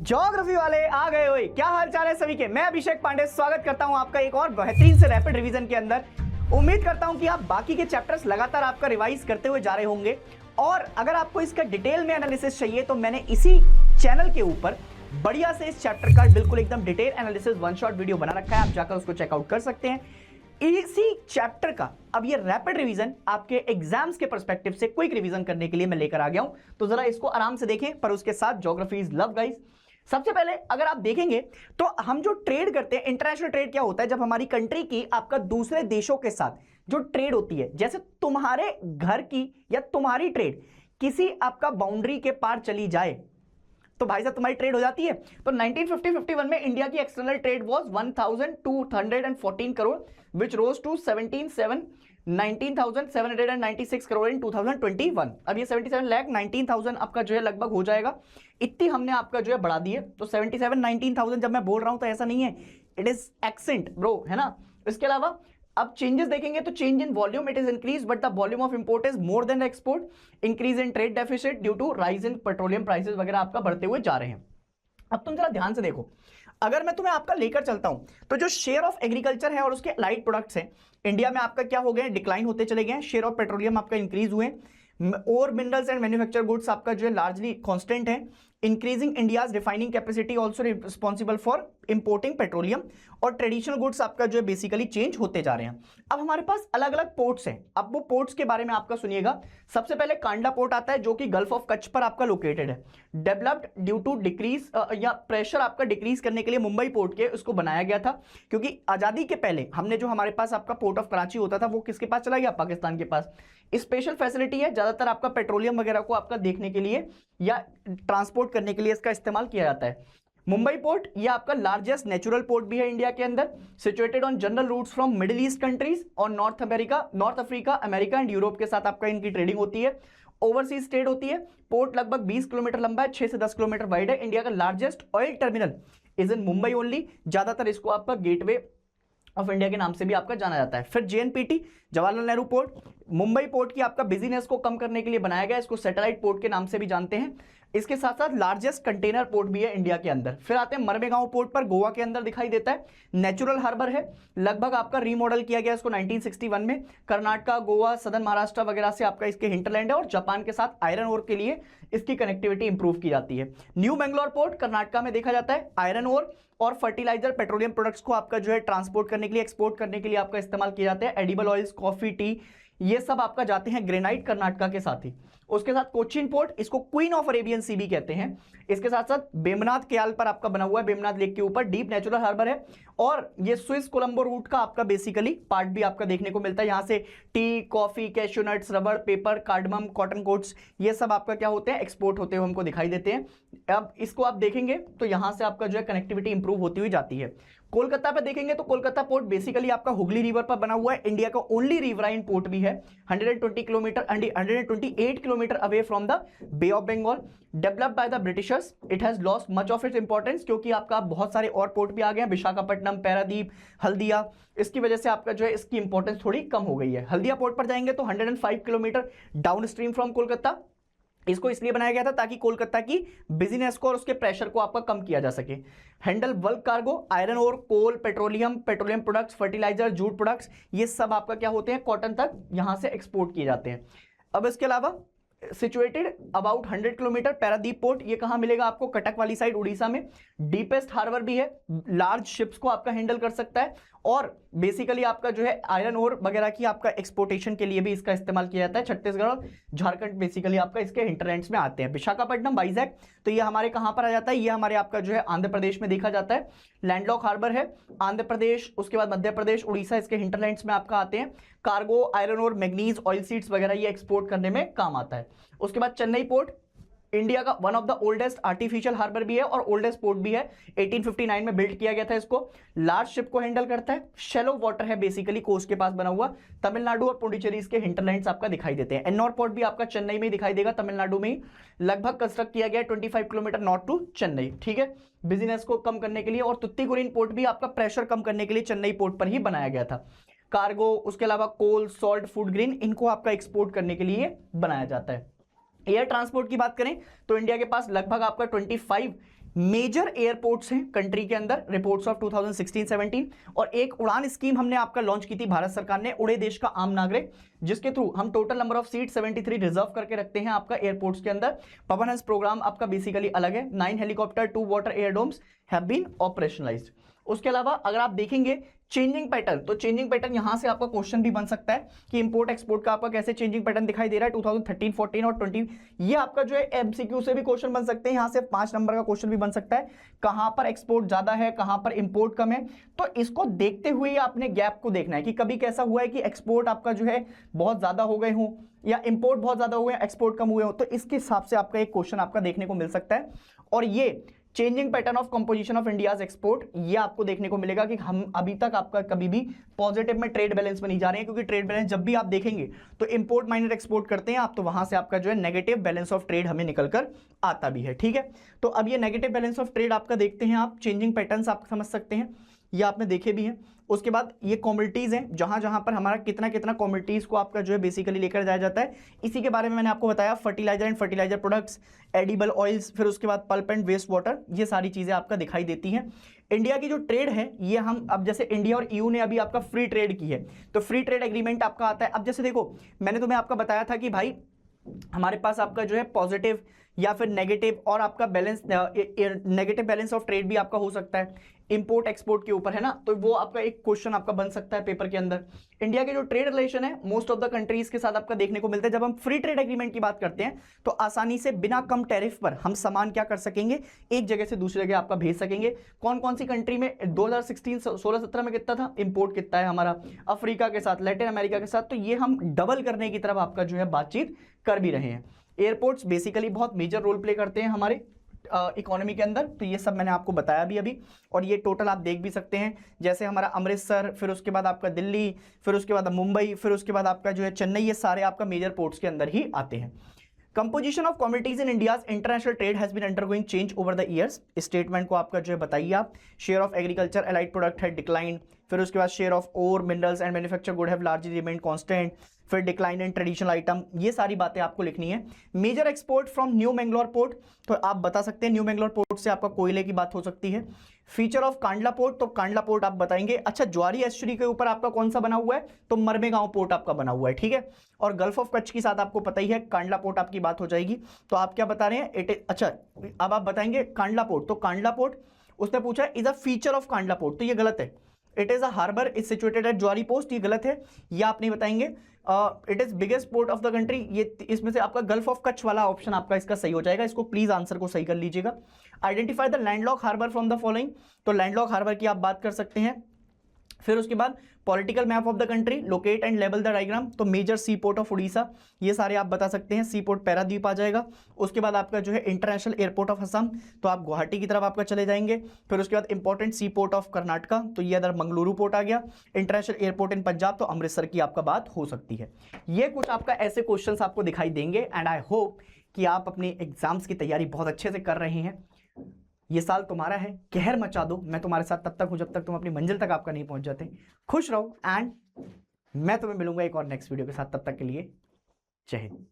Geography वाले आ गए हुए। क्या हाल चाल है सभी के। मैं अभिषेक पांडे स्वागत करता हूं आपका एक और बेहतरीन से रैपिड रिवीजन के अंदर। उम्मीद करता हूं कि आप बाकी के चैप्टर्स लगातार आपका रिवाइज करते हुए जा रहे होंगे, और अगर आपको इसका डिटेल में एनालिसिस चाहिए तो मैंने इसी चैनल के ऊपर बढ़िया से इस चैप्टर का बिल्कुल एकदम detail analysis one shot video बना रखा है, आप जाकर उसको चेकआउट कर सकते हैं। इसी चैप्टर का अब ये रैपिड रिवीजन आपके एग्जाम्स के पर्सपेक्टिव से क्विक रिवीजन करने के लिए मैं लेकर आ गया हूं, तो जरा इसको आराम से देखें। पर उसके साथ ज्योग्राफी इज लव गाइस। सबसे पहले अगर आप देखेंगे तो हम जो ट्रेड करते हैं, इंटरनेशनल ट्रेड क्या होता है, जब हमारी कंट्री की आपका दूसरे देशों के साथ जो ट्रेड होती है, जैसे तुम्हारे घर की या तुम्हारी ट्रेड किसी आपका बाउंड्री के पार चली जाए तो भाई साहब तुम्हारी ट्रेड हो जाती है। तो 1950-51 में इंडिया की external trade was 1214 crore which rose to 19,796 crore in 2021। अब ये 77 लाख 19,000 आपका जो है लगभग हो जाएगा। इतनी हमने आपका जो है बढ़ा दी है। तो 77-19,000 जब मैं बोल रहा हूं तो ऐसा नहीं है, इट इज एक्सेंट ब्रो, है ना। इसके अलावा अब चेंजेस देखेंगे तो change in volume it is increase but the volume of import is more than export. Increase in trade deficit due to rise in petroleum prices वगैरह आपका बढ़ते हुए जा रहे हैं। अब तुम जरा ध्यान से देखो, अगर मैं तुम्हें आपका लेकर चलता हूं तो जो शेयर ऑफ एग्रीकल्चर है और उसके अलाइड प्रोडक्ट्स हैं इंडिया में आपका क्या हो गए, डिक्लाइन होते चले गए। शेयर ऑफ पेट्रोलियम आपका इंक्रीज हुए, और मिनरल्स एंड मैन्युफैक्चर गुड्स आपका जो है लार्जली कांस्टेंट है। Increasing India's refining capacity also responsible for importing petroleum, और ट्रेडिशनल गुड्स आपका जो है बेसिकली चेंज होते जा रहे हैं। अब हमारे पास अलग अलग पोर्ट्स हैं, अब वो पोर्ट्स के बारे में आपका सुनिएगा। सबसे पहले कांडला पोर्ट आता है जो कि गल्फ ऑफ कच्छ पर आपका लोकेटेड है। डेवलप्ड ड्यू टू डिक्रीज या प्रेशर आपका डिक्रीज करने के लिए मुंबई पोर्ट के उसको बनाया गया था, क्योंकि आजादी के पहले हमने जो हमारे पास आपका पोर्ट ऑफ कराची होता था वो किसके पास चला गया, पाकिस्तान के पास। स्पेशल फैसिलिटी है, ज्यादातर आपका पेट्रोलियम वगैरह को आपका देखने के लिए या ट्रांसपोर्ट करने के लिए इसका इस्तेमाल किया जाता है। मुंबई पोर्ट ये आपका लार्जेस्ट नेचुरल पोर्ट भी है इंडिया के अंदर, situated on general routes from Middle East countries और North Africa, America and Europe के साथ आपका इनकी ट्रेडिंग होती है। ओवरसीज ट्रेड होती है। पोर्ट लगभग 20 किलोमीटर लंबा है, 6 से 10 किलोमीटर वाइड है। इंडिया का largest oil terminal is in Mumbai only. ज्यादातर इसको आपका गेटवे ऑफ इंडिया के नाम से भी आपका जाना जाता है। फिर JNPT Jawaharlal Nehru port, Mumbai port की आपका बिजीनेस को कम करने के लिए बनाया गया, इसको सैटेलाइट पोर्ट के नाम से भी जानते हैं। इसके साथ साथ लार्जेस्ट कंटेनर पोर्ट भी है इंडिया के अंदर। फिर आते हैं मरबेगांव पोर्ट पर, गोवा के अंदर दिखाई देता है। नेचुरल हार्बर है, लगभग आपका रीमॉडल किया गया इसको 1961 में। कर्नाटका, गोवा, सदर्न महाराष्ट्र वगैरह से आपका इसके हिंटरलैंड है, और जापान के साथ आयरन ओर के लिए इसकी कनेक्टिविटी इंप्रूव की जाती है। न्यू बेंगलोर पोर्ट कर्नाटका में देखा जाता है। आयरन ओर और फर्टिलाइजर पेट्रोलियम प्रोडक्ट्स को आपका जो है ट्रांसपोर्ट करने के लिए, एक्सपोर्ट करने के लिए आपका इस्तेमाल किया जाता है। एडिबल ऑयल्स, कॉफी, टी, ये सब आपका जाते हैं ग्रेनाइट कर्नाटका के साथ ही। उसके साथ कोचीन पोर्ट, इसको क्वीन ऑफ अरेबियन सी भी कहते हैं। इसके साथ साथ बेमनाथ क्याल पर आपका बना हुआ है, बेमनाथ लेक के ऊपर डीप नेचुरल हार्बर है। और ये स्विस कोलंबो रूट का आपका बेसिकली पार्ट भी आपका देखने को मिलता है। यहां से टी, कॉफी, कैश्यू नट्स, रबड़, पेपर, कार्डमम, कॉटन कोट्स, ये सब आपका क्या होते हैं, एक्सपोर्ट होते हुए हमको दिखाई देते हैं। अब इसको आप देखेंगे तो यहां से आपका जो है कनेक्टिविटी इंप्रूव होती हुई जाती है। कोलकाता पे देखेंगे तो कोलकाता पोर्ट बेसिकली आपका हुगली रिवर पर बना हुआ है। इंडिया का ओनली रिवराइन पोर्ट भी है। 128 kilometre away from the Bay of Bengal. Developed by the Britishers, it has lost much of its importance, क्योंकि आपका बहुत सारे और पोर्ट भी आ गए हैं, विशाखापट्टनम, पैरादीप, हल्दिया। इसकी वजह से आपका जो है इसकी इंपॉर्टेंस थोड़ी कम हो गई है। हल्दिया पोर्ट पर जाएंगे तो 105 kilometre down stream from Kolkata. इसको इसलिए बनाया गया था ताकि कोलकाता की बिजनेस को और उसके प्रेशर को आपका कम किया जा सके। Handle bulk cargo, iron ore, coal, petroleum products, fertilizer, jute products, ये सब आपका क्या होते हैं, कॉटन तक यहां से एक्सपोर्ट किए जाते हैं। अब इसके अलावा situated about 100 kilometre Paradip port, ये कहां मिलेगा आपको, कटक वाली साइड उड़ीसा में। डीपेस्ट हार्बर भी है, लार्ज शिप्स को आपका हैंडल कर सकता है, और बेसिकली आपका जो है आयरन ओर वगैरह की आपका एक्सपोर्टेशन के लिए भी इसका इस्तेमाल किया जाता है। छत्तीसगढ़ और झारखंड बेसिकली आपका इसके हिंटरलैंड्स में आते हैं। विशाखापट्टनम, वाइजैक, तो ये हमारे कहां पर आ जाता है, ये हमारे आपका जो है आंध्र प्रदेश में देखा जाता है। लैंडलॉक हार्बर है आंध्र प्रदेश, उसके बाद मध्य प्रदेश, उड़ीसा, इसके हिंटरलैंड्स में आपका आते हैं। Cargo, iron ore, manganese, oil seeds वगैरह ये एक्सपोर्ट करने में काम आता है। उसके बाद चेन्नई पोर्ट, इंडिया का one of the oldest artificial harbour भी है और ओल्डेस्ट पोर्ट भी है। 1859 में बिल्ड किया गया था इसको। लार्ज शिप को हैंडल करता है। शेलो वाटर है बेसिकली कोस्ट के पास बना हुआ। तमिलनाडु और पुडुचेरी इसके हिंटरलैंड्स आपका दिखाई देते हैं। एन्नोर पोर्ट भी आपका चेन्नई में दिखाई देगा, तमिलनाडु में ही लगभग कंस्ट्रक्ट किया गया है 25 किलोमीटर नॉर्थ टू चेन्नई। ठीक है, बिजनेस को कम करने के लिए। और तुत्तीकोरिन पोर्ट भी आपका प्रेशर कम करने के लिए चेन्नई पोर्ट पर ही बनाया गया था। कार्गो, उसके अलावा कोल, सॉल्ट, फूड ग्रेन, इनको आपका एक्सपोर्ट करने के लिए बनाया जाता है। एयर ट्रांसपोर्ट की बात करें तो इंडिया के पास लगभग आपका 25 मेजर एयरपोर्ट्स हैं कंट्री के अंदर, रिपोर्ट्स ऑफ 2016-17, और एक उड़ान स्कीम हमने आपका लॉन्च की थी भारत सरकार ने, उड़े देश का आम नागरिक, जिसके थ्रू हम total number of seat 73 reserve करके रखते हैं आपका एयरपोर्ट्स के अंदर। पवन हंस प्रोग्राम आपका बेसिकली अलग है। 9 helicopter, 2 water aerodromes have been operationalized. उसके अलावा अगर आप देखेंगे चेंजिंग पैटर्न, तो चेंजिंग पैटर्न यहां से आपका क्वेश्चन भी बन सकता है कि इंपोर्ट एक्सपोर्ट का आपका कैसे चेंजिंग पैटर्न दिखाई दे रहा है 2013, 14 और 20। ये आपका जो है एमसीक्यू से भी क्वेश्चन बन सकते हैं, यहां से 5 नंबर का क्वेश्चन भी बन सकता है, कहां पर एक्सपोर्ट ज्यादा है, कहां पर इंपोर्ट कम है। तो इसको देखते हुए आपने गैप को देखना है कि कभी कैसा हुआ है कि एक्सपोर्ट आपका जो है बहुत ज्यादा हो गए हो या इंपोर्ट बहुत ज्यादा हुए, एक्सपोर्ट कम हुए हो, तो इसके हिसाब से आपका एक क्वेश्चन आपका देखने को मिल सकता है। और ये changing pattern of composition of India's export, ये आपको देखने को मिलेगा कि हम अभी तक आपका कभी भी पॉजिटिव में ट्रेड बैलेंस में नहीं जा रहे हैं, क्योंकि ट्रेड बैलेंस जब भी आप देखेंगे तो इंपोर्ट माइनर एक्सपोर्ट करते हैं आप, तो वहां से आपका जो है नेगेटिव बैलेंस ऑफ ट्रेड हमें निकलकर आता भी है। ठीक है, तो अब ये नेगेटिव बैलेंस ऑफ ट्रेड आपका देखते हैं आप, चेंजिंग पैटर्न्स आप समझ सकते हैं, ये आपने देखे भी हैं। उसके बाद ये कॉमोडिटीज हैं, जहां जहां पर हमारा कितना कितना कॉमोडिटीज को आपका जो है बेसिकली लेकर जाया जाता है, इसी के बारे में मैंने आपको बताया। Fertiliser and fertiliser products, edible oils, फिर उसके बाद पल्प एंड वेस्ट वाटर, ये सारी चीजें आपका दिखाई देती हैं। इंडिया की जो ट्रेड है ये हम अब जैसे इंडिया और ईयू ने अभी आपका फ्री ट्रेड की है, तो फ्री ट्रेड एग्रीमेंट आपका आता है। अब जैसे देखो, मैंने तुम्हें आपका बताया था कि भाई हमारे पास आपका जो है पॉजिटिव या फिर नेगेटिव और आपका balance, negative balance of trade भी आपका हो सकता है इंपोर्ट एक्सपोर्ट के ऊपर, है ना। तो वो आपका एक क्वेश्चन आपका बन सकता है पेपर के अंदर। इंडिया के जो ट्रेड रिलेशन है मोस्ट ऑफ द कंट्रीज के साथ आपका देखने को मिलता है। जब हम फ्री ट्रेड एग्रीमेंट की बात करते हैं तो आसानी से बिना कम टैरिफ पर हम सामान क्या कर सकेंगे, एक जगह से दूसरी जगह आपका भेज सकेंगे। कौन कौन सी कंट्री में 2016-17 में कितना था इंपोर्ट, कितना है हमारा अफ्रीका के साथ, लैटिन अमेरिका के साथ, तो ये हम डबल करने की तरफ आपका जो है बातचीत कर भी रहे हैं। एयरपोर्ट्स बेसिकली बहुत मेजर रोल प्ले करते हैं हमारे इकोनॉमी के अंदर, तो ये सब मैंने आपको बताया भी अभी, और ये टोटल आप देख भी सकते हैं। जैसे हमारा अमृतसर, फिर उसके बाद आपका दिल्ली, फिर उसके बाद मुंबई, फिर उसके बाद आपका जो है चेन्नई, ये सारे आपका मेजर पोर्ट्स के अंदर ही आते हैं। Composition of commodities in India's international trade has been undergoing change over the years. Statement को आपका जो है बताइए आप। Share of agriculture allied product है डिक्लाइन, फिर उसके बाद share of ore minerals and manufacture good have largely remained constant, फिर डिक्लाइन इन ट्रेडिशनल आइटम, ये सारी बातें आपको लिखनी है। Major export from New Mangalore port, तो आप बता सकते हैं न्यू मैंगलोर पोर्ट से आपका कोयले की बात हो सकती है। फीचर ऑफ कांडला पोर्ट, तो कांडला पोर्ट आप बताएंगे। अच्छा, ज्वारी एस्चुरी के ऊपर आपका कौन सा बना हुआ है, तो मरमेगांव पोर्ट आपका बना हुआ है, ठीक है। और गल्फ ऑफ कच्छ के साथ आपको पता ही है कांडला पोर्ट आपकी बात हो जाएगी। तो आप क्या बता रहे हैं, अच्छा अब आप बताएंगे कांडला पोर्ट, तो कांडला पोर्ट उसने पूछा is a feature of Kandla port, तो ये गलत है। It is a harbour is situated at Zuari post, ये गलत है, ये आप नहीं बताएंगे। It is biggest port of the country, ये इसमें से आपका गल्फ ऑफ कच्छ वाला ऑप्शन आपका इसका सही हो जाएगा। इसको प्लीज आंसर को सही कर लीजिएगा। Identify the landlock harbour from the following, तो लैंडलॉक हार्बर की आप बात कर सकते हैं। फिर उसके बाद political map of the country, locate and label the diagram, तो major sea port of Orissa, ये सारे आप बता सकते हैं। सी पोर्ट पैराद्वीप आ जाएगा। उसके बाद आपका जो है इंटरनेशनल एयरपोर्ट ऑफ असम, तो आप गुवाहाटी की तरफ आपका चले जाएंगे। फिर उसके बाद important sea port of Karnataka, तो ये अदर मंगलुरु पोर्ट आ गया। इंटरनेशनल एयरपोर्ट इन पंजाब, तो अमृतसर की आपका बात हो सकती है। ये कुछ आपका ऐसे क्वेश्चन आपको दिखाई देंगे एंड आई होप कि आप अपने एग्जाम्स की तैयारी बहुत अच्छे से कर रहे हैं। ये साल तुम्हारा है, कहर मचा दो। मैं तुम्हारे साथ तब तक हूं जब तक तुम अपनी मंजिल तक आपका नहीं पहुंच जाते। खुश रहो एंड मैं तुम्हें मिलूंगा एक और नेक्स्ट वीडियो के साथ। तब तक के लिए जय हिंद।